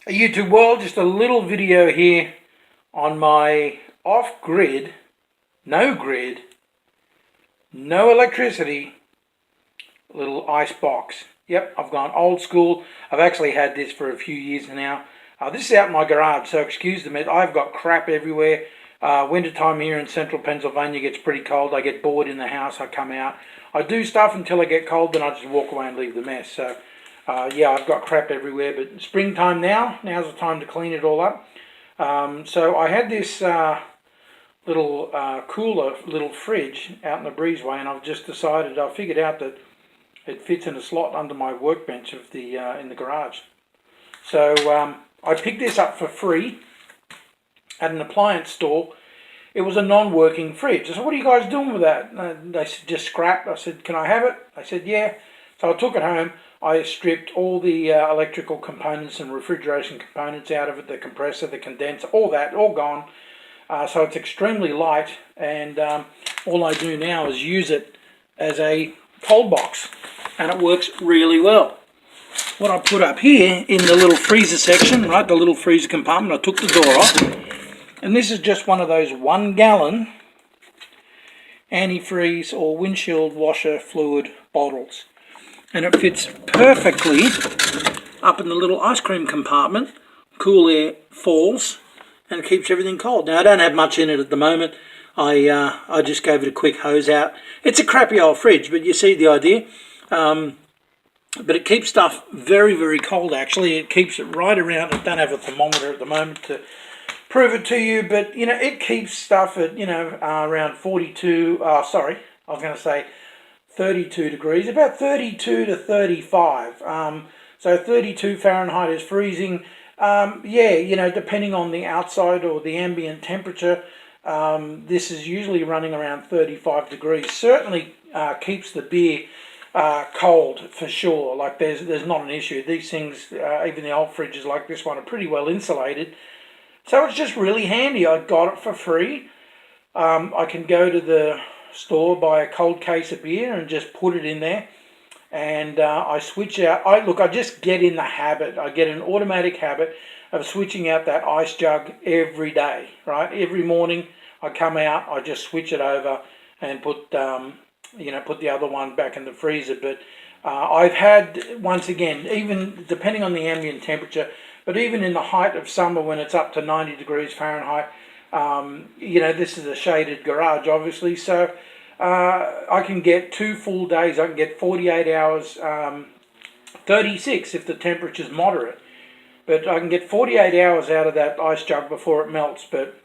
YouTube world, just a little video here on my off-grid, no grid, no electricity, little ice box. Yep, I've gone old school. I've actually had this for a few years now. This is out in my garage, so excuse the mess. I've got crap everywhere. Wintertime here in central Pennsylvania gets pretty cold. I get bored in the house, I come out. I do stuff until I get cold, then I just walk away and leave the mess. So yeah, I've got crap everywhere, but springtime now's the time to clean it all up. So I had this little cooler, little fridge out in the breezeway, and I've just decided, I figured out that it fits in a slot under my workbench of the in the garage. So I picked this up for free at an appliance store. It was a non-working fridge. I said, what are you guys doing with that? And they said, just scrapped. I said, can I have it? They said, yeah. So I took it home. I stripped all the electrical components and refrigeration components out of it, the compressor, the condenser, all that, all gone. So it's extremely light, and all I do now is use it as a cold box, and it works really well. What I put up here in the little freezer section, right, the little freezer compartment, I took the door off, and this is just one of those 1 gallon antifreeze or windshield washer fluid bottles. And it fits perfectly up in the little ice cream compartment. Cool air falls and keeps everything cold. Now, I don't have much in it at the moment. I just gave it a quick hose out. It's a crappy old fridge, but you see the idea. But it keeps stuff very, very cold, actually. It keeps it right around. I don't have a thermometer at the moment to prove it to you, but, you know, it keeps stuff at, you know, around 32 degrees, about 32 to 35. So 32 Fahrenheit is freezing. Yeah, you know, depending on the outside or the ambient temperature, this is usually running around 35 degrees. Certainly keeps the beer cold for sure. Like there's not an issue. These things, even the old fridges like this one, are pretty well insulated. So it's just really handy. I got it for free. I can go to the store, buy a cold case of beer and just put it in there, and I switch out. I just get in the habit. I get an automatic habit of switching out that ice jug every day, right? Every morning I come out, I just switch it over and put put the other one back in the freezer. But I've had, once again, even depending on the ambient temperature, but even in the height of summer when it's up to 90 degrees Fahrenheit, you know, this is a shaded garage, obviously, so I can get 2 full days. I can get 48 hours, 36 if the temperature's moderate. But I can get 48 hours out of that ice jug before it melts. But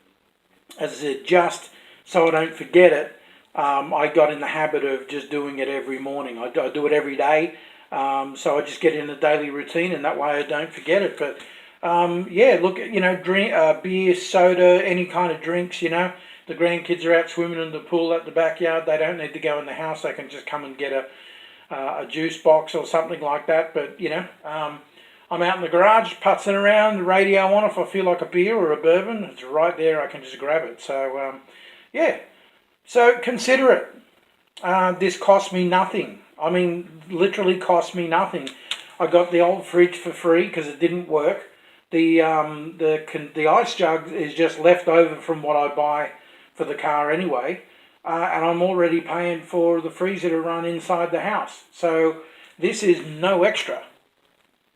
as I said, just so I don't forget it, I got in the habit of just doing it every morning. I do it every day, so I just get in a daily routine, and that way I don't forget it. But yeah, look, you know, drink beer, soda, any kind of drinks, you know. The grandkids are out swimming in the pool at the backyard. They don't need to go in the house. They can just come and get a juice box or something like that. But, you know, I'm out in the garage putzing around, the radio on. If I feel like a beer or a bourbon, it's right there. I can just grab it. So, yeah. So consider it. This cost me nothing. I mean, literally cost me nothing. I got the old fridge for free because it didn't work. The ice jug is just left over from what I buy for the car anyway, and I'm already paying for the freezer to run inside the house. So this is no extra,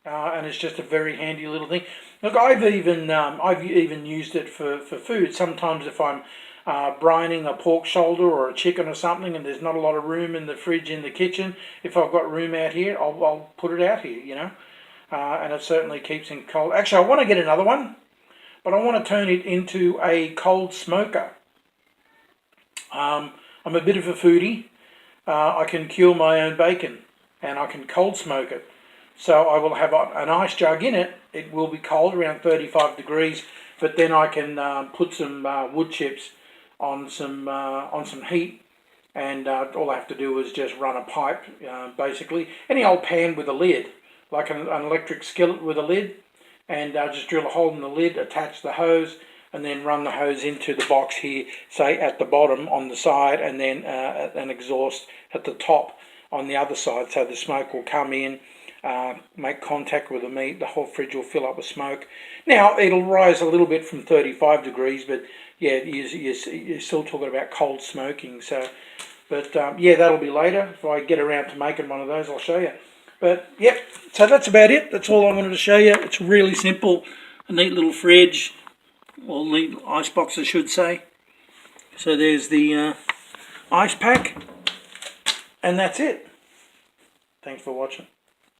and it's just a very handy little thing. Look, I've even used it for food. Sometimes if I'm brining a pork shoulder or a chicken or something, and there's not a lot of room in the fridge in the kitchen, if I've got room out here, I'll put it out here, you know. And it certainly keeps it cold. Actually, I want to get another one, but I want to turn it into a cold smoker. I'm a bit of a foodie. I can cure my own bacon, and I can cold smoke it. So I will have an ice jug in it. It will be cold, around 35 degrees, but then I can put some wood chips on some heat, and all I have to do is just run a pipe, basically. Any old pan with a lid, like an electric skillet with a lid, and just drill a hole in the lid, attach the hose, and then run the hose into the box here, say at the bottom on the side, and then an exhaust at the top on the other side, so the smoke will come in make contact with the meat, the whole fridge will fill up with smoke. Now, it'll rise a little bit from 35 degrees, but yeah, you're still talking about cold smoking. So, but yeah, that'll be later. If I get around to making one of those, I'll show you. But yep, so that's about it. That's all I wanted to show you. It's really simple. A neat little fridge, or neat ice box, I should say. So there's the ice pack, and that's it. Thanks for watching.